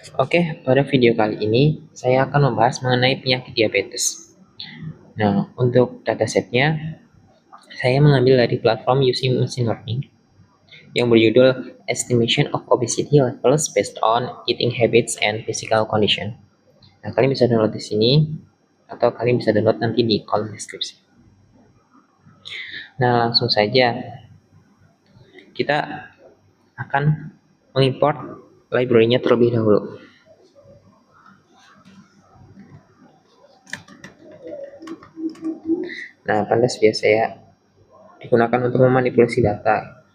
Oke, pada video kali ini saya akan membahas mengenai penyakit diabetes. Nah, untuk datasetnya saya mengambil dari platform using machine learning yang berjudul Estimation of Obesity Levels Based on Eating Habits and Physical Condition. Nah, kalian bisa download di sini atau kalian bisa download nanti di kolom deskripsi. Nah, langsung saja kita akan mengimport library-nya terlebih dahulu. Nah, pandas biasanya digunakan untuk memanipulasi data.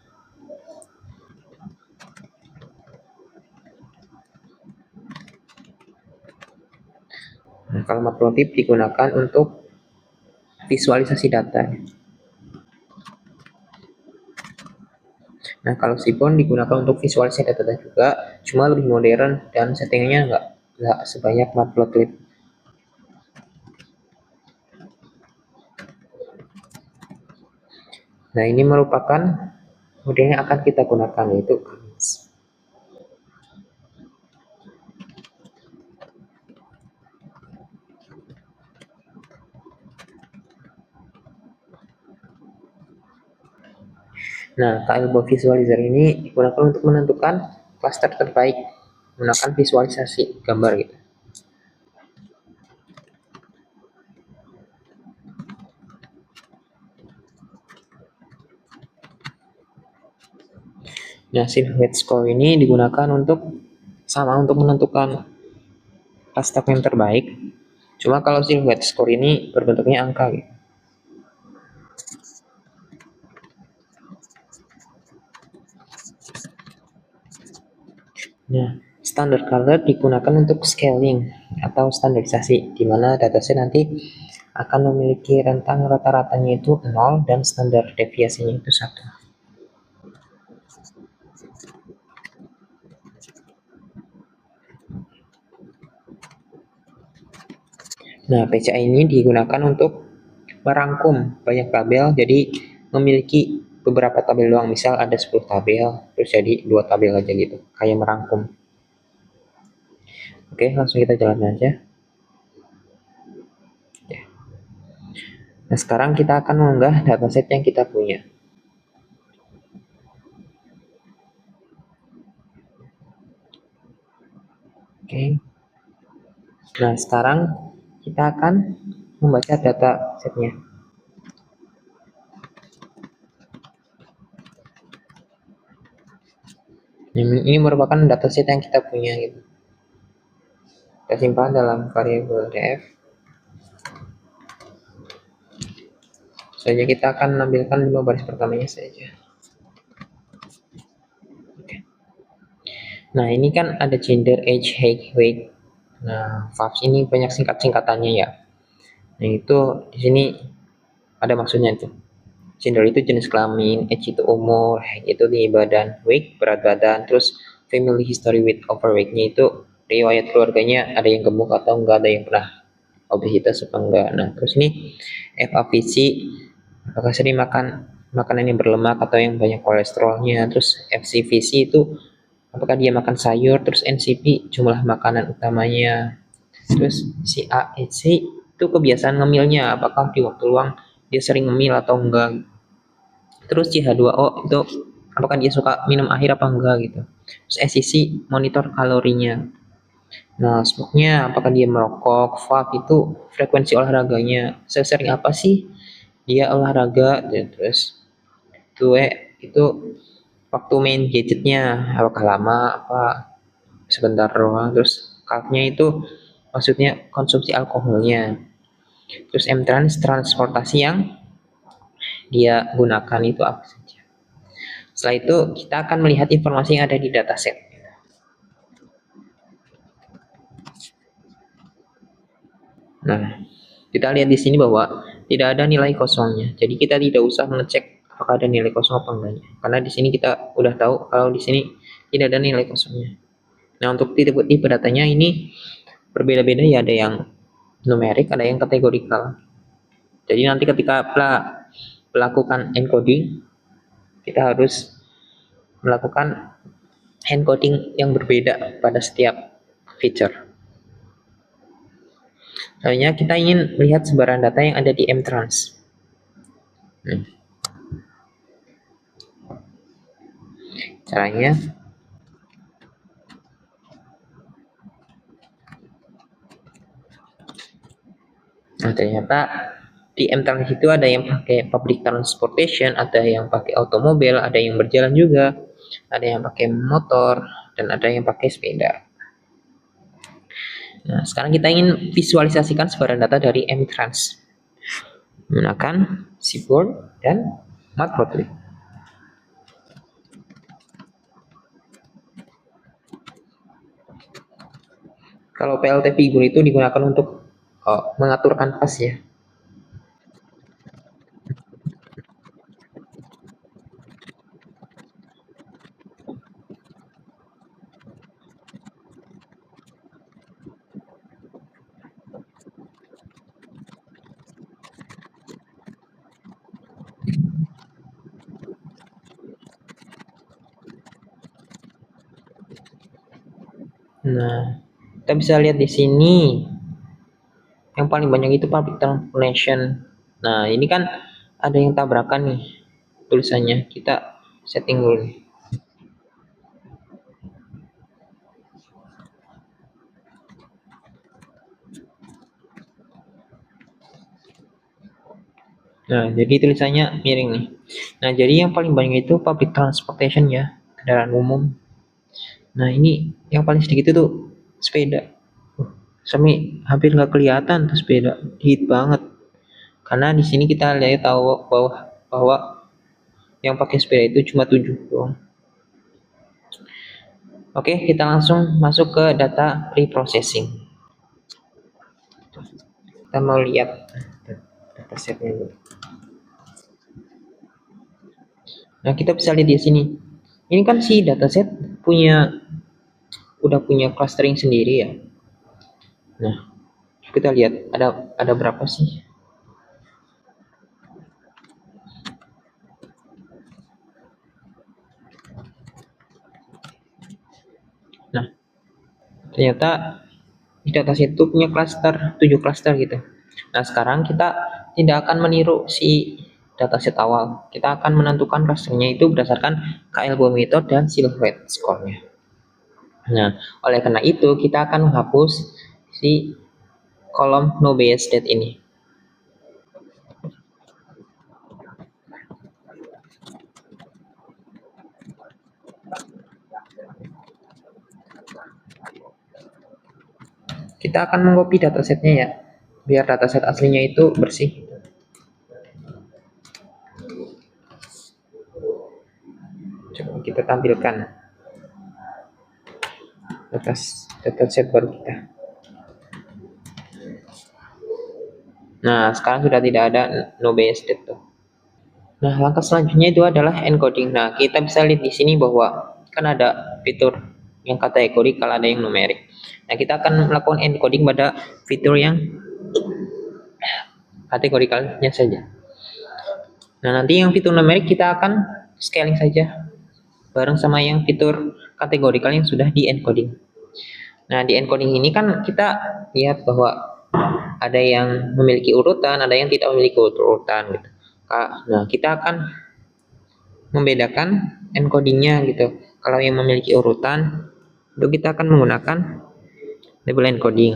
Nah, kalau matplotlib digunakan untuk visualisasi data. Nah, kalau Seaborn digunakan untuk visualisasi data juga, cuma lebih modern dan settingnya nggak sebanyak matplotlib. Nah, ini merupakan model yang akan kita gunakan, yaitu Kamis. Nah, KLB Visualizer ini digunakan untuk menentukan klaster terbaik menggunakan visualisasi gambar gitu. Nah, silhouette score ini digunakan untuk menentukan klaster yang terbaik. Cuma kalau silhouette score ini berbentuknya angka gitu. Nah, standar color digunakan untuk scaling atau standarisasi, di mana dataset nanti akan memiliki rentang rata-ratanya itu 0 dan standar deviasinya itu 1. Nah, PCA ini digunakan untuk merangkum banyak tabel, jadi memiliki beberapa tabel doang, misal ada 10 tabel, terus jadi 2 tabel aja gitu, kayak merangkum. Oke, langsung kita jalan aja. Nah, sekarang kita akan mengunggah dataset yang kita punya. Oke. Nah, sekarang kita akan membaca data setnya. Ini merupakan dataset yang kita punya gitu. Kita simpan dalam variabel df. Saja kita akan menampilkan 5 baris pertamanya saja. Oke. Nah, ini kan ada gender, age, height, weight. Nah, VABS ini banyak singkat-singkatannya ya. Nah, itu di sini ada maksudnya itu. Gender itu jenis kelamin, age itu umur, height itu tinggi badan, weight berat badan, terus family history with overweight-nya itu riwayat keluarganya ada yang gemuk atau enggak, ada yang pernah obesitas apa enggak. Nah, terus ini FAVC, apakah sering makan makanan yang berlemak atau yang banyak kolesterolnya. Terus FCVC itu apakah dia makan sayur. Terus NCP jumlah makanan utamanya. Terus CAHC itu kebiasaan ngemilnya, apakah di waktu luang dia sering ngemil atau enggak. Terus CH2O itu apakah dia suka minum air apa enggak gitu. Terus SCC monitor kalorinya. Nah, smoke-nya apakah dia merokok. VAP itu frekuensi olahraganya, sesering apa sih dia olahraga. Terus itu waktu main gadgetnya, apakah lama apa sebentar doang. Terus carb-nya itu maksudnya konsumsi alkoholnya. Terus M-trans transportasi yang dia gunakan itu apa saja. Setelah itu kita akan melihat informasi yang ada di dataset. Nah, kita lihat di sini bahwa tidak ada nilai kosongnya. Jadi kita tidak usah mengecek apakah ada nilai kosong apa enggaknya. Karena di sini kita udah tahu kalau di sini tidak ada nilai kosongnya. Nah, untuk tipe datanya ini berbeda-beda ya, ada yang numerik, ada yang kategorikal. Jadi nanti ketika melakukan encoding, kita harus melakukan encoding yang berbeda pada setiap feature. Selanjutnya kita ingin melihat sebaran data yang ada di mtrans. Caranya, nah ternyata di mtrans itu ada yang pakai public transportation, ada yang pakai automobil, ada yang berjalan juga, ada yang pakai motor, dan ada yang pakai sepeda. Nah, sekarang kita ingin visualisasikan sebaran data dari mtrans menggunakan Seaborn dan Matplotlib. Kalau PLT figur itu digunakan untuk mengatur kanvas ya. Nah, kita bisa lihat di sini yang paling banyak itu public transportation. Nah, ini kan ada yang tabrakan nih tulisannya. Kita setting dulu nih. Nah, jadi tulisannya miring nih. Nah, jadi yang paling banyak itu public transportation ya, kendaraan umum. Nah, ini yang paling sedikit itu sepeda. Sampai hampir nggak kelihatan tuh sepeda, dikit banget. Karena di sini kita lihat tahu bahwa yang pakai sepeda itu cuma 7 doang. Oke, kita langsung masuk ke data preprocessing. Kita mau lihat datasetnya dulu. Nah, kita bisa lihat di sini. Ini kan si dataset udah punya clustering sendiri ya. Nah, kita lihat ada berapa sih? Nah, ternyata di dataset itu punya cluster 7 cluster gitu. Nah, sekarang kita tidak akan meniru si dataset awal. Kita akan menentukan clusternya itu berdasarkan KLBO method dan silhouette score-nya. Nah, oleh karena itu kita akan menghapus si kolom no bias date ini. Kita akan mengcopy datasetnya ya, biar dataset aslinya itu bersih. Coba kita tampilkan dataset baru kita. Nah, sekarang sudah tidak ada no bias date tuh. Nah, langkah selanjutnya itu adalah encoding. Nah, kita bisa lihat di sini bahwa kan ada fitur yang kategorikal, ada yang numerik. Nah, kita akan melakukan encoding pada fitur yang kategorikalnya saja. Nah, nanti yang fitur numerik kita akan scaling saja bareng sama yang fitur kategorikal yang sudah di encoding. Nah, di encoding ini kan kita lihat bahwa ada yang memiliki urutan, ada yang tidak memiliki urutan gitu. Nah, kita akan membedakan encodingnya gitu. Kalau yang memiliki urutan, itu kita akan menggunakan label encoding.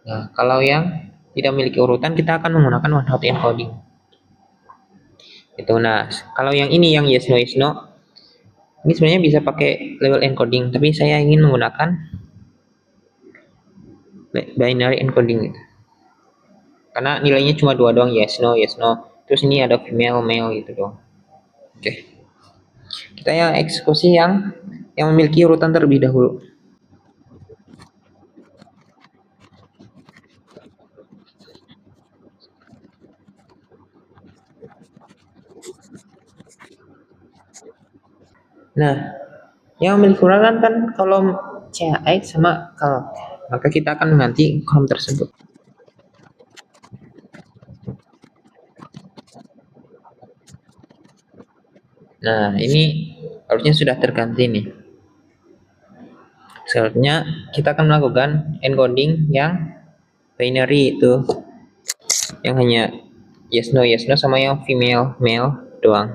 Nah, kalau yang tidak memiliki urutan, kita akan menggunakan one hot encoding. Itu. Nah, kalau yang ini yang yes no, ini sebenarnya bisa pakai label encoding, tapi saya ingin menggunakan binary encoding gitu. Karena nilainya cuma 2 doang, yes no. Terus ini ada female male gitu doang. Oke. Kita yang eksekusi yang memiliki urutan terlebih dahulu. Nah, yang memiliki urutan kan kolom CX sama column. Maka kita akan mengganti kolom tersebut. Nah, ini harusnya sudah terganti nih. Selanjutnya kita akan melakukan encoding yang binary itu, yang hanya yes no sama yang female male doang.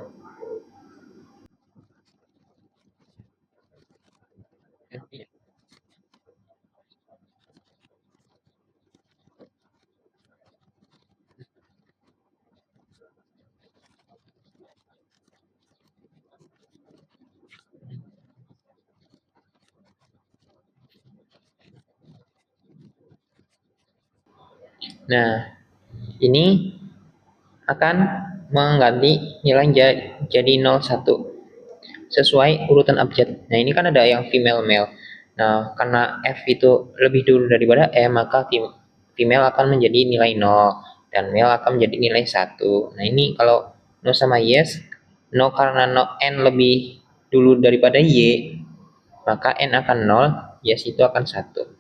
Nah, ini akan mengganti nilai jadi 01 sesuai urutan abjad. Nah, ini kan ada yang female male. Nah, karena F itu lebih dulu daripada E, maka female akan menjadi nilai 0 dan male akan menjadi nilai 1. Nah, ini kalau no sama yes, no karena no n lebih dulu daripada y, maka n akan 0, yes itu akan 1.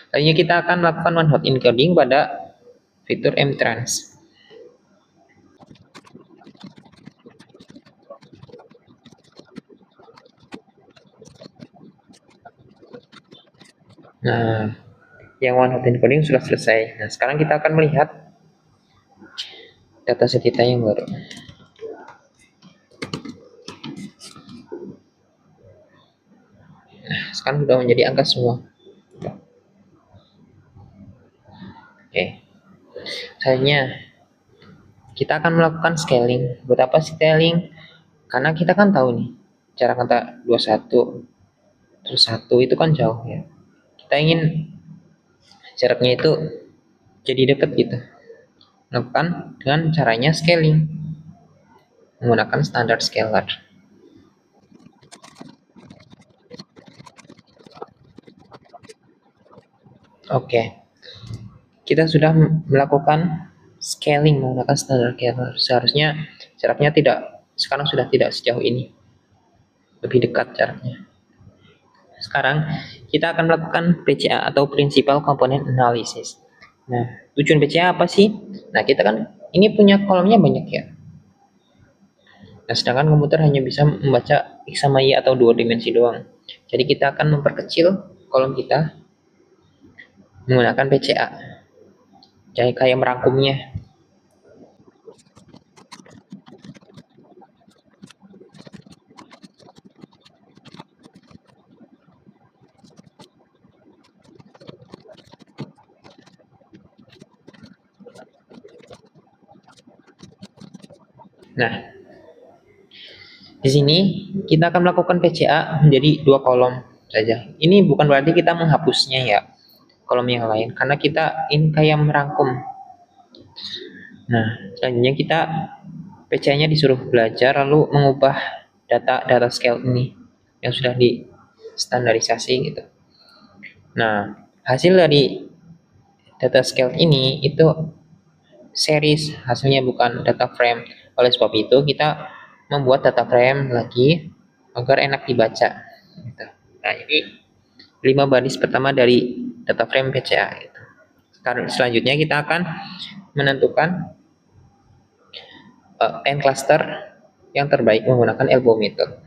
Selanjutnya kita akan melakukan one hot encoding pada fitur mtrans. Nah, yang one hot encoding sudah selesai. Nah, sekarang kita akan melihat dataset kita yang baru. Nah, sekarang sudah menjadi angka semua. Oke. Selanjutnya kita akan melakukan scaling. Buat apa scaling? Karena kita kan tahu nih, cara kata 21 terus 1 itu kan jauh ya. Kita ingin jaraknya itu jadi dekat gitu. Lakukan dengan caranya scaling menggunakan standar scalar. Oke, kita sudah melakukan scaling menggunakan standar scalar. Seharusnya jaraknya sekarang sudah tidak sejauh ini, lebih dekat jaraknya. Sekarang kita akan melakukan PCA atau Principal Component Analysis. Nah, tujuan PCA apa sih? Nah, kita kan ini punya kolomnya banyak ya. Nah, sedangkan komputer hanya bisa membaca X sama Y atau dua dimensi doang. Jadi kita akan memperkecil kolom kita menggunakan PCA. Jadi kayak merangkumnya. Nah, di sini kita akan melakukan PCA menjadi dua kolom saja. Ini bukan berarti kita menghapusnya ya, kolom yang lain, karena kita ini kayak merangkum. Nah, selanjutnya kita PCA-nya disuruh belajar lalu mengubah data scale ini yang sudah distandarisasi gitu. Nah, hasil dari data scale ini itu series, hasilnya bukan data frame. Oleh sebab itu kita membuat data frame lagi agar enak dibaca gitu. Nah, ini 5 baris pertama dari data frame PCA gitu. Selanjutnya kita akan menentukan n cluster yang terbaik menggunakan elbow method.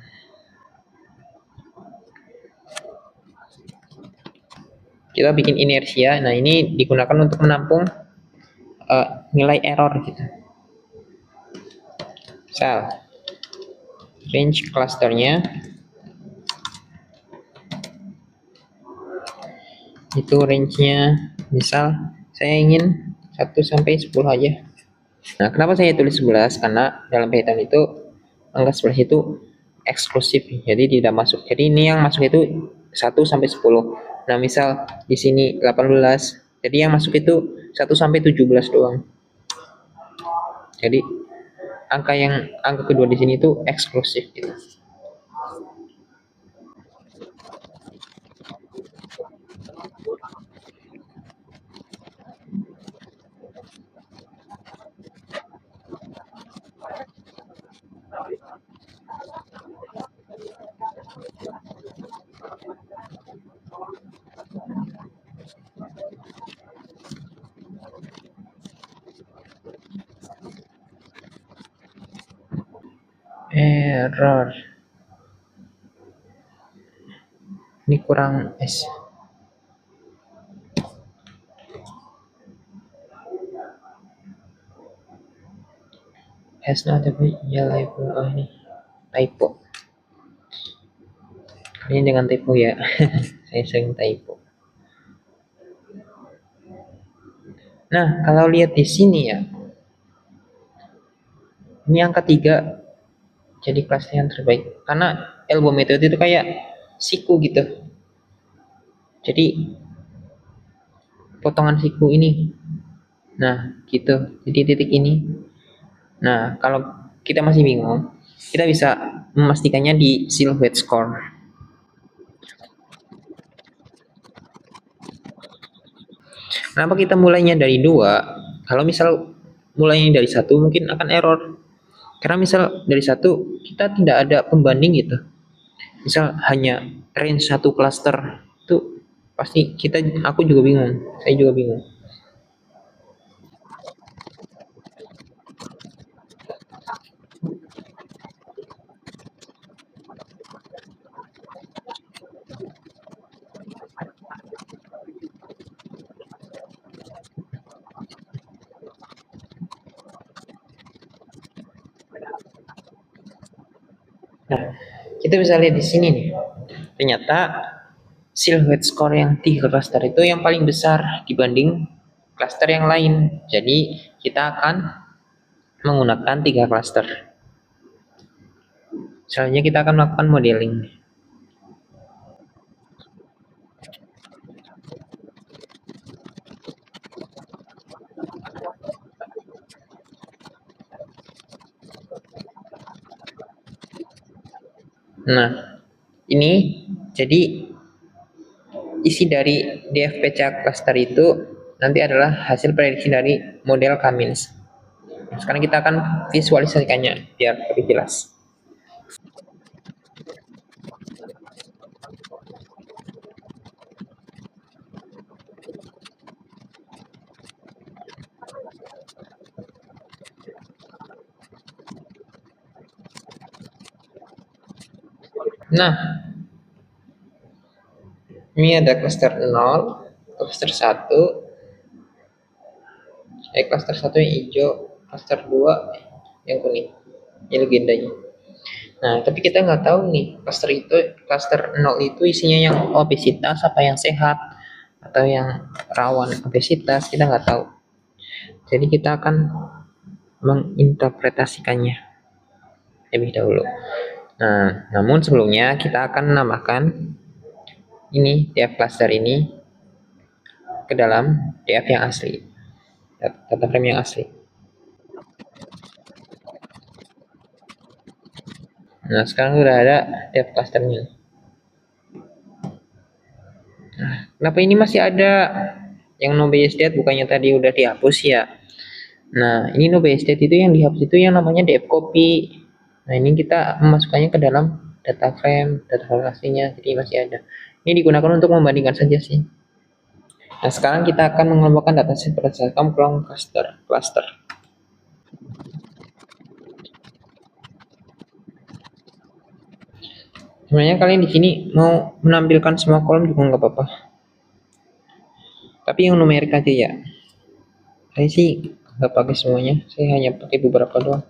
Kita bikin inersia. Nah, ini digunakan untuk menampung nilai error gitu. Misal range clusternya itu range-nya misal saya ingin 1 sampai 10 aja. Nah, kenapa saya tulis 11? Karena dalam Python itu angka 11 itu eksklusif, jadi tidak masuk. Jadi ini yang masuk itu 1 sampai 10. Nah, misal di sini 18, jadi yang masuk itu 1 sampai 17 doang. Jadi angka kedua di sini itu eksklusif gitu. Error. Ini kurang S. Has not ya label. Oh, ini typo. Ini dengan typo ya. Saya sering typo. Nah, kalau lihat di sini ya, ini angka 3 jadi kelasnya yang terbaik. Karena elbow method itu kayak siku gitu. Jadi potongan siku ini. Nah, gitu. Jadi titik ini. Nah, kalau kita masih bingung, kita bisa memastikannya di silhouette score. Kenapa kita mulainya dari 2? Kalau misal mulainya dari 1 mungkin akan error. Karena misal dari 1 kita tidak ada pembanding gitu. Misal hanya range 1 cluster itu pasti aku juga bingung. Saya juga bingung. Nah, kita bisa lihat di sini nih. Ternyata silhouette score yang 3 cluster itu yang paling besar dibanding cluster yang lain. Jadi kita akan menggunakan 3 cluster. Selanjutnya kita akan melakukan modeling. Nah, ini jadi isi dari DFPCA cluster itu nanti adalah hasil prediksi dari model Cummins. Sekarang kita akan visualisasikannya biar lebih jelas. Nah, ini ada cluster 0, cluster 1, cluster 1 yang hijau, cluster 2 yang kuning. Ini legendanya. Nah, tapi kita nggak tahu nih, cluster 0 itu isinya yang obesitas apa yang sehat atau yang rawan obesitas, kita nggak tahu. Jadi kita akan menginterpretasikannya lebih dahulu. Nah, namun sebelumnya kita akan menambahkan ini DF cluster ini ke dalam DF yang asli, data frame yang asli. Nah, sekarang udah ada DF clusternya. Nah, kenapa ini masih ada yang no base date, bukannya tadi udah dihapus ya? Nah, ini no base date itu yang dihapus itu yang namanya DF copy. Nah, ini kita memasukkannya ke dalam data frame aslinya, jadi masih ada. Ini digunakan untuk membandingkan saja sih. Nah, sekarang kita akan mengelompokkan dataset berdasarkan kolom cluster. Sebenarnya kalian di sini mau menampilkan semua kolom juga nggak apa-apa. Tapi yang numerik aja ya. Saya sih nggak pakai semuanya, saya hanya pakai beberapa doang.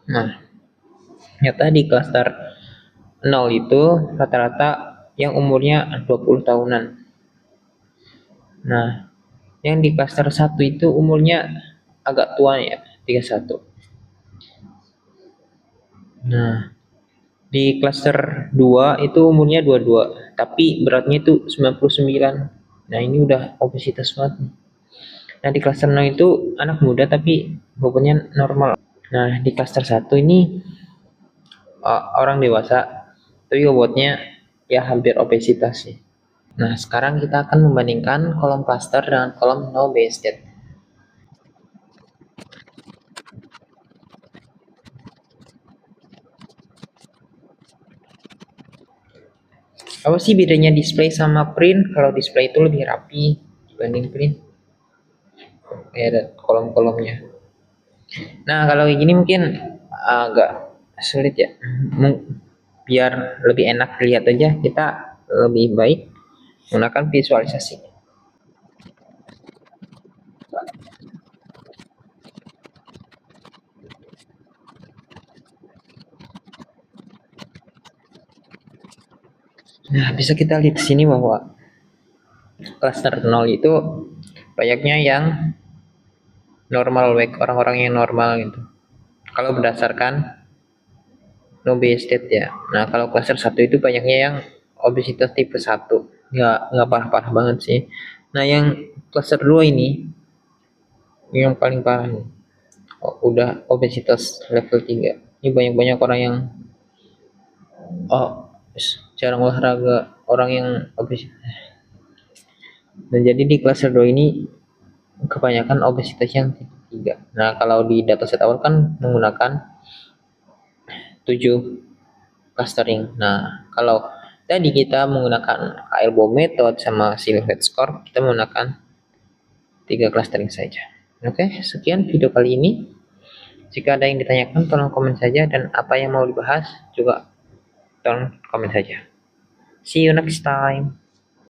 Nah, ternyata di cluster 0 itu rata-rata yang umurnya 20 tahunan. Nah, yang di cluster 1 itu umurnya agak tua ya, 31. Nah, di cluster 2 itu umurnya 22, tapi beratnya itu 99. Nah, ini udah obesitas banget. Nah, di cluster 0 itu anak muda tapi bobotnya normal. Nah, di cluster 1 ini orang dewasa tapi bobotnya ya hampir obesitas sih. Nah, sekarang kita akan membandingkan kolom cluster dengan kolom no base date. Apa sih bedanya display sama print? Kalau display itu lebih rapi dibanding print. Ya ada kolom-kolomnya. Nah, kalau kayak gini mungkin agak sulit ya. Biar lebih enak lihat aja, kita lebih baik menggunakan visualisasi. Nah, bisa kita lihat di sini bahwa cluster 0 itu banyaknya yang normal wake, orang-orang yang normal gitu. Kalau berdasarkan no state ya. Nah, kalau cluster 1 itu banyaknya yang obesitas tipe 1. Nggak parah-parah banget sih. Nah, yang cluster 2 ini yang paling parah nih. Udah obesitas level 3. Ini banyak-banyak orang yang oh, jarang olahraga, orang yang obesitas. Dan jadi di cluster 2 ini kebanyakan obesitas yang tipe 3. Nah, kalau di dataset awal kan menggunakan 7 clustering. Nah, kalau tadi kita menggunakan Airbow method sama silhouette score, kita menggunakan 3 clustering saja. Oke, sekian video kali ini. Jika ada yang ditanyakan, tolong komen saja, dan apa yang mau dibahas juga tolong komen saja. See you next time.